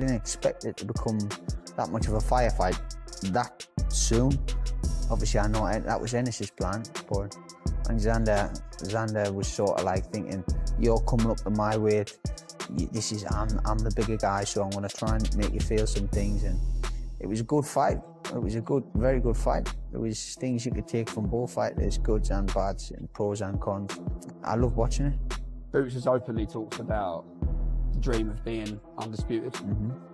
I didn't expect it to become that much of a firefight that soon. Obviously, I know that was Ennis's plan, but Xander was sort of like thinking, you're coming up to my weight, I'm the bigger guy, so I'm going to try and make you feel some things. And it was a good fight. It was a very good fight. There was things you could take from both fighters, goods and bads, and pros and cons. I love watching it. Boots has openly talked about the dream of being undisputed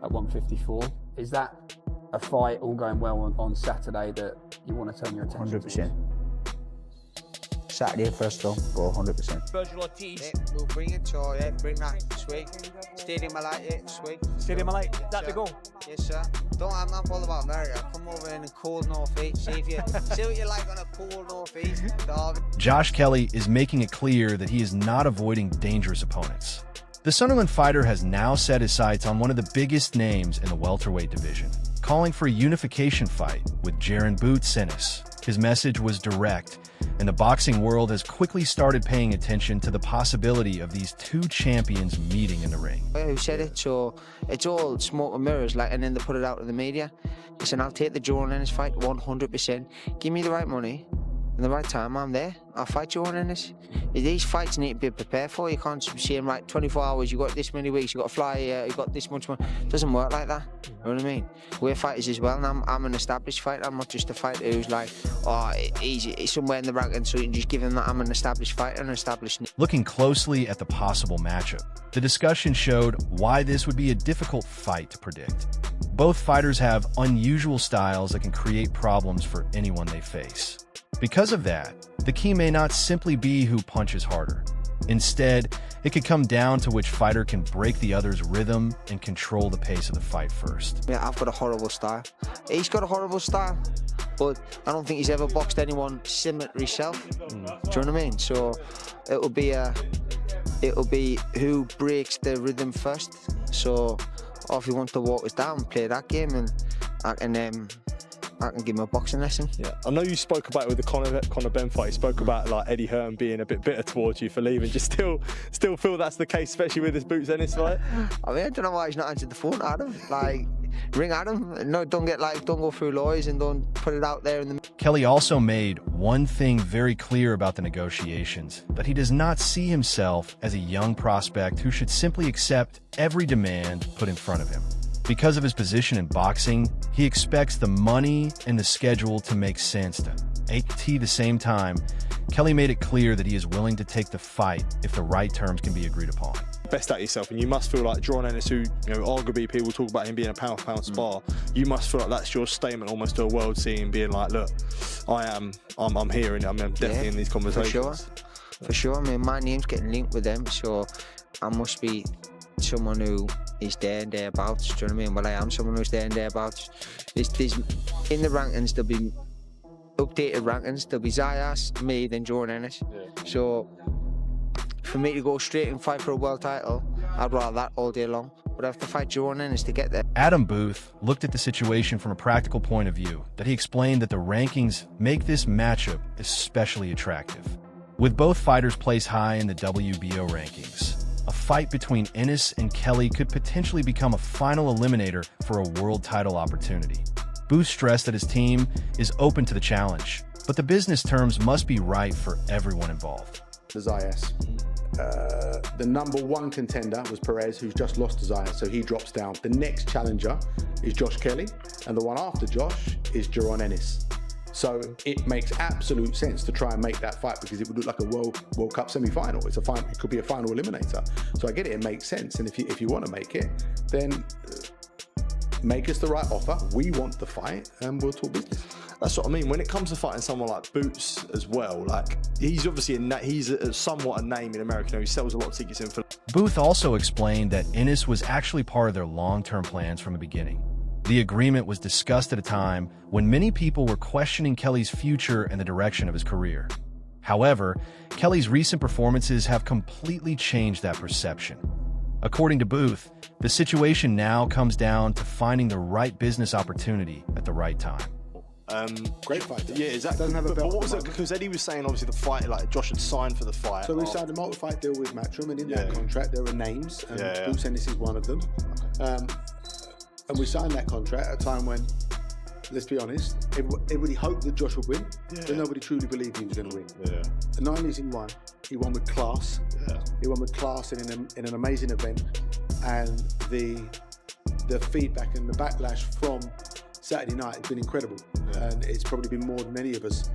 at 154. Is that a fight all going well on Saturday that you want to turn your attention 100%. to? Saturday first though, go 100%. Virgil Ortiz. Yeah, we'll bring it, so yeah, bring that, sweet. Stadium I like it, sweet. Stadium I like, that the goal? Yes, sir. I'm not bothered about America. Come over in the cold northeast, see what you like on a cold northeast. Josh Kelly is making it clear that he is not avoiding dangerous opponents. The Sunderland fighter has now set his sights on one of the biggest names in the welterweight division, calling for a unification fight with Jaron "Boots" Ennis. His message was direct, and the boxing world has quickly started paying attention to the possibility of these two champions meeting in the ring. Who said it? So it's all smoke and mirrors, and then they put it out to the media. Listen, I'll take the Jaron Ennis fight 100%. Give me the right money and the right time, I'm there. I'll fight Jaron Ennis. These fights need to be prepared for. You can't be saying, right, 24 hours, you got this many weeks, you got to fly here, you got this much money. It doesn't work like that. You know what I mean? We're fighters as well, and I'm an established fighter. I'm not just a fighter who's like, oh, he's somewhere in the rankings, so you can just give him that I'm an established fighter and established. Looking closely at the possible matchup, the discussion showed why this would be a difficult fight to predict. Both fighters have unusual styles that can create problems for anyone they face. Because of that, the key may not simply be who punches harder. Instead, it could come down to which fighter can break the other's rhythm and control the pace of the fight first. Yeah, I've got a horrible style. He's got a horrible style, but I don't think he's ever boxed anyone similar to himself. Do you know what I mean? So it'll be who breaks the rhythm first. So if you want to walk it down, play that game, and I can give him a boxing lesson. Yeah, I know you spoke about it with the Conor Ben fight. You spoke about like Eddie Hearn being a bit bitter towards you for leaving. Do you still feel that's the case, especially with this Boots Ennis fight? I mean, I don't know why he's not answered the phone, Adam. Like, ring Adam. No, don't go through lawyers and don't put it out there in the. Kelly also made one thing very clear about the negotiations, that he does not see himself as a young prospect who should simply accept every demand put in front of him. Because of his position in boxing, he expects the money and the schedule to make sense to him. At the same time, Kelly made it clear that he is willing to take the fight if the right terms can be agreed upon. Best at yourself, and you must feel like Jaron Ennis, who, arguably people talk about him being a pound-for-pound spar. You must feel like that's your statement almost to a world scene, being like, look, I'm here and I'm definitely in these conversations. For sure. I mean, my name's getting linked with them, so I must be someone who is there and thereabouts. Do you know what I mean? Well, I am someone who's there and thereabouts. In the rankings, there'll be updated rankings. There'll be Zayas, me, then Jaron Ennis. Yeah. So for me to go straight and fight for a world title, I'd rather that all day long. But I have to fight Jaron Ennis to get there. Adam Booth looked at the situation from a practical point of view, that he explained that the rankings make this matchup especially attractive. With both fighters placed high in the WBO rankings, a fight between Ennis and Kelly could potentially become a final eliminator for a world title opportunity. Booth stressed that his team is open to the challenge, but the business terms must be right for everyone involved. The Zayas. The #1 contender was Perez, who's just lost to Zayas, so he drops down. The next challenger is Josh Kelly, and the one after Josh is Jaron Ennis. So it makes absolute sense to try and make that fight, because it would look like a World Cup semi-final. It could be a final eliminator. So I get it, it makes sense. And if you want to make it, then make us the right offer. We want the fight, and we'll talk business. That's what I mean. When it comes to fighting someone like Boots as well, like he's obviously somewhat a name in America. He sells a lot of tickets in for. Booth also explained that Ennis was actually part of their long-term plans from the beginning. The agreement was discussed at a time when many people were questioning Kelly's future and the direction of his career. However, Kelly's recent performances have completely changed that perception. According to Booth, the situation now comes down to finding the right business opportunity at the right time. Great fight. Yeah, exactly. Doesn't have a belt. What was it? Because Eddie was saying obviously the fight, like Josh had signed for the fight. So we signed a multi-fight deal with Matchroom, and in that contract there are names, and Boots Ennis is one of them. And we signed that contract at a time when, let's be honest, everybody hoped that Josh would win, but nobody truly believed he was going to win. Yeah. The 9 years he won with class. Yeah. He won with class in an amazing event, and the feedback and the backlash from Saturday night has been incredible, and it's probably been more than any of us.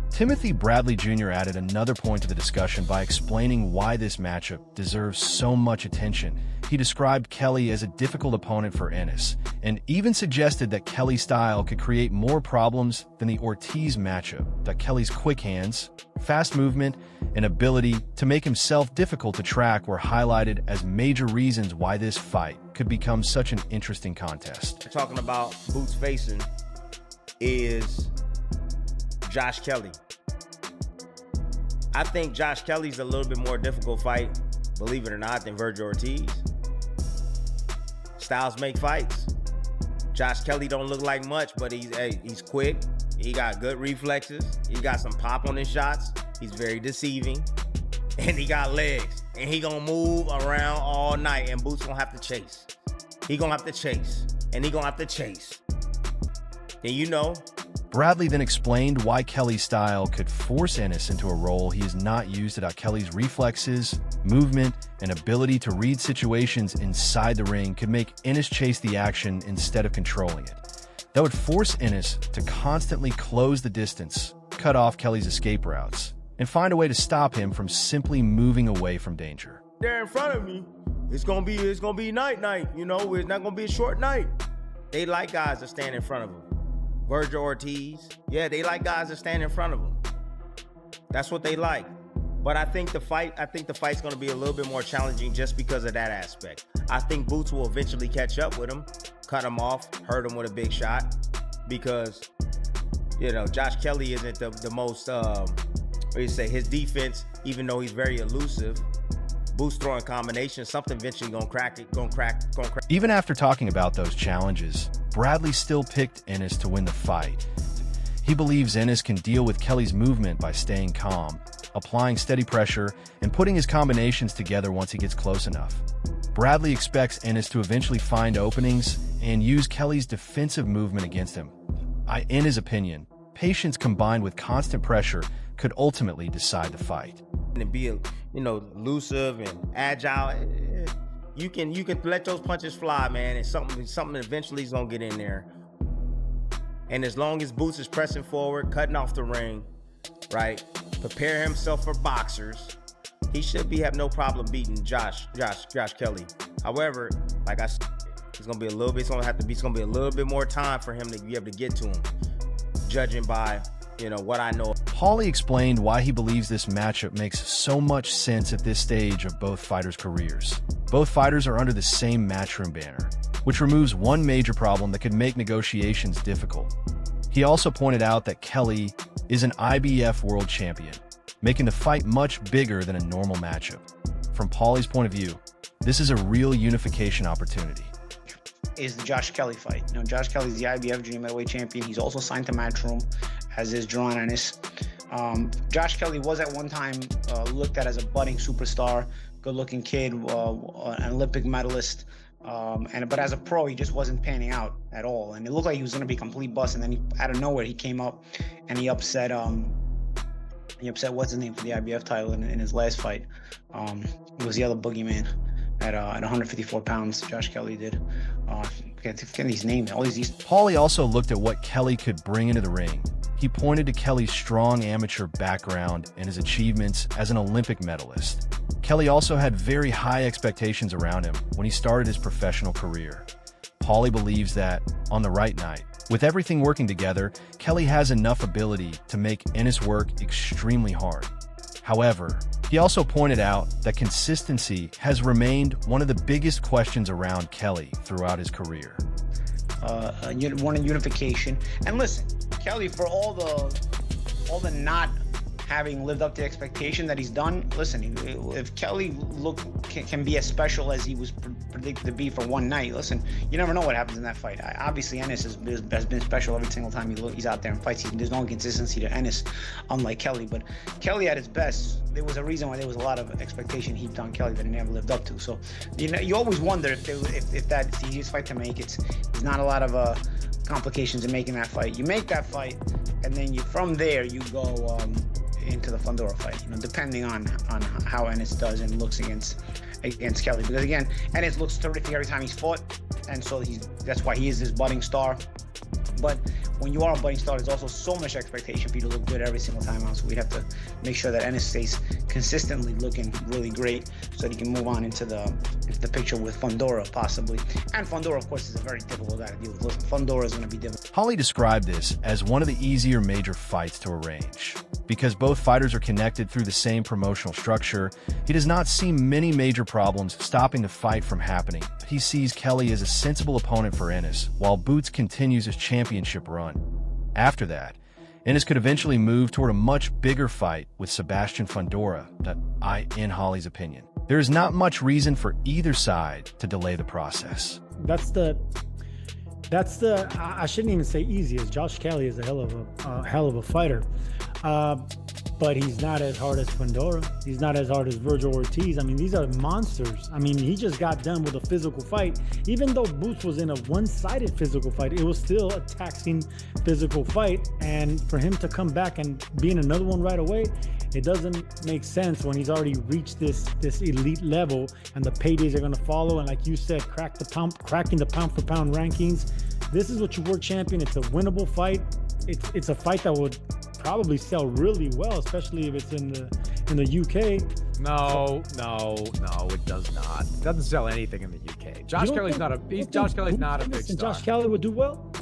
Timothy Bradley Jr. added another point to the discussion by explaining why this matchup deserves so much attention. He described Kelly as a difficult opponent for Ennis, and even suggested that Kelly's style could create more problems than the Ortiz matchup, that Kelly's quick hands, fast movement, and ability to make himself difficult to track were highlighted as major reasons why this fight could become such an interesting contest. Talking about Boots facing is Josh Kelly. I think Josh Kelly's a little bit more difficult fight, believe it or not, than Virgil Ortiz. Styles make fights. Josh Kelly don't look like much, but he's quick. He got good reflexes. He got some pop on his shots. He's very deceiving. And he got legs. And he gonna move around all night, and Boots gonna have to chase. He gonna have to chase. And he gonna have to chase. And you know, Bradley then explained why Kelly's style could force Ennis into a role he is not used to. Kelly's reflexes, movement, and ability to read situations inside the ring could make Ennis chase the action instead of controlling it. That would force Ennis to constantly close the distance, cut off Kelly's escape routes, and find a way to stop him from simply moving away from danger. There in front of me, it's gonna be night. You know, it's not gonna be a short night. They like guys that stand in front of them. Virgil Ortiz, yeah, they like guys that stand in front of them. That's what they like. But I think the fight's gonna be a little bit more challenging just because of that aspect. I think Boots will eventually catch up with him, cut him off, hurt him with a big shot, because, you know, Josh Kelly isn't the most, his defense, even though he's very elusive, Boots throwing combinations, something eventually gonna crack. Even after talking about those challenges, Bradley still picked Ennis to win the fight. He believes Ennis can deal with Kelly's movement by staying calm, applying steady pressure, and putting his combinations together once he gets close enough. Bradley expects Ennis to eventually find openings and use Kelly's defensive movement against him. In his opinion, patience combined with constant pressure could ultimately decide the fight. And be, you know, elusive and agile. You can let those punches fly, man, and something eventually is gonna get in there. And as long as Boots is pressing forward, cutting off the ring, right, prepare himself for boxers, he should have no problem beating Josh Kelly. However, like I said, it's gonna be a little bit more time for him to be able to get to him, judging by, you know, what I know. Paulie explained why he believes this matchup makes so much sense at this stage of both fighters' careers. Both fighters are under the same Matchroom banner, which removes one major problem that could make negotiations difficult. He also pointed out that Kelly is an IBF world champion, making the fight much bigger than a normal matchup. From Paulie's point of view, this is a real unification opportunity. Is the Josh Kelly fight. You know, Josh Kelly's the IBF junior middleweight champion. He's also signed to Matchroom, as is Jaron Ennis. Josh Kelly was at one time looked at as a budding superstar, good-looking kid, an Olympic medalist. But as a pro, he just wasn't panning out at all. And it looked like he was going to be a complete bust. And then out of nowhere, he came up and he upset what's his name for the IBF title in his last fight. It was the other boogeyman at 154 pounds. Josh Kelly did. Forgetting his name. All these. Paulie also looked at what Kelly could bring into the ring. He pointed to Kelly's strong amateur background and his achievements as an Olympic medalist. Kelly also had very high expectations around him when he started his professional career. Paulie believes that, on the right night, with everything working together, Kelly has enough ability to make Ennis work extremely hard. However, he also pointed out that consistency has remained one of the biggest questions around Kelly throughout his career. One in unification. And listen, Kelly, for all the not having lived up to the expectation that he's done, listen, if Kelly can be as special as he was predicted to be for one night, listen, you never know what happens in that fight. Obviously, Ennis has been special every single time he's out there and fights. There's no inconsistency to Ennis, unlike Kelly. But Kelly at his best, there was a reason why there was a lot of expectation heaped on Kelly that he never lived up to. So you always wonder if that's the easiest fight to make. There's not a lot of complications in making that fight. You make that fight, and then from there you go into the Fundora fight. Depending on how Ennis does and looks against Kelly, because again, Ennis looks terrific every time he's fought, and so that's why he is this budding star. But when you are a budding star, there's also so much expectation for you to look good every single time out. So we have to make sure that Ennis stays consistently looking really great so that he can move on into the picture with Fundora possibly. And Fundora, of course, is a very difficult guy to deal with. Listen, Fundora is going to be difficult. Holly described this as one of the easier major fights to arrange. Because both fighters are connected through the same promotional structure, he does not see many major problems stopping the fight from happening. He sees Kelly as a sensible opponent for Ennis, while Boots continues his championship run. After that, Ennis could eventually move toward a much bigger fight with Sebastian Fundora, in Holly's opinion. There is not much reason for either side to delay the process. That's the I shouldn't even say easiest. Josh Kelly is a hell of a fighter. But he's not as hard as Fundora. He's not as hard as Virgil Ortiz. I mean, these are monsters. I mean, he just got done with a physical fight. Even though Boots was in a one-sided physical fight, it was still a taxing physical fight. And for him to come back and be in another one right away, it doesn't make sense when he's already reached this elite level and the paydays are going to follow. And like you said, cracking the pound for pound rankings. This is what you world champion. It's a winnable fight. It's a fight that would probably sell really well, especially if it's in the UK. No, it does not. It doesn't sell anything in the UK. Josh Kelly's not a big star. Josh Kelly would do well?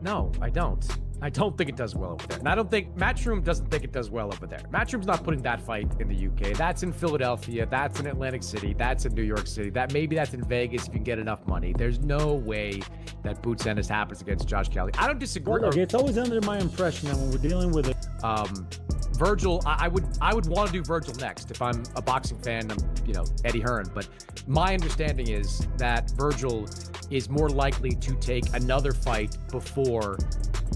No, I don't. I don't think it does well over there. And I don't think Matchroom doesn't think it does well over there. Matchroom's not putting that fight in the UK. That's in Philadelphia. That's in Atlantic City. That's in New York City. Maybe that's in Vegas if you can get enough money. There's no way that Boots Ennis happens against Josh Kelly. I don't disagree. Look, it's always under my impression that when we're dealing with it. Virgil, I would want to do Virgil next if I'm a boxing fan. I'm Eddie Hearn, but my understanding is that Virgil is more likely to take another fight before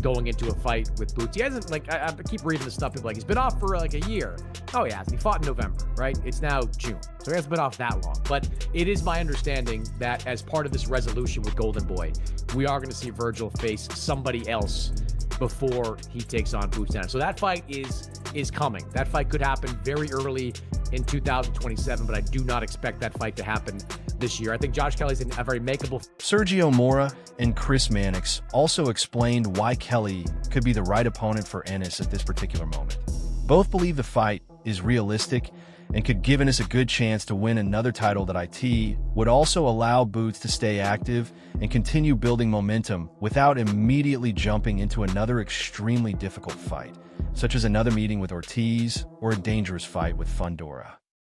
going into a fight with Boots. He hasn't, I keep reading the stuff, people he's been off for a year. Oh, he has. He fought in November, right? It's now June. So he hasn't been off that long. But it is my understanding that as part of this resolution with Golden Boy, we are going to see Virgil face somebody else before he takes on Boots Ennis. So that fight is coming. That fight could happen very early in 2027, but I do not expect that fight to happen this year. I think Josh Kelly's a very makeable. Sergio Mora and Chris Mannix also explained why Kelly could be the right opponent for Ennis at this particular moment. Both believe the fight is realistic and could give Ennis a good chance to win another title that would also allow Boots to stay active and continue building momentum without immediately jumping into another extremely difficult fight, such as another meeting with Ortiz or a dangerous fight with Fundora.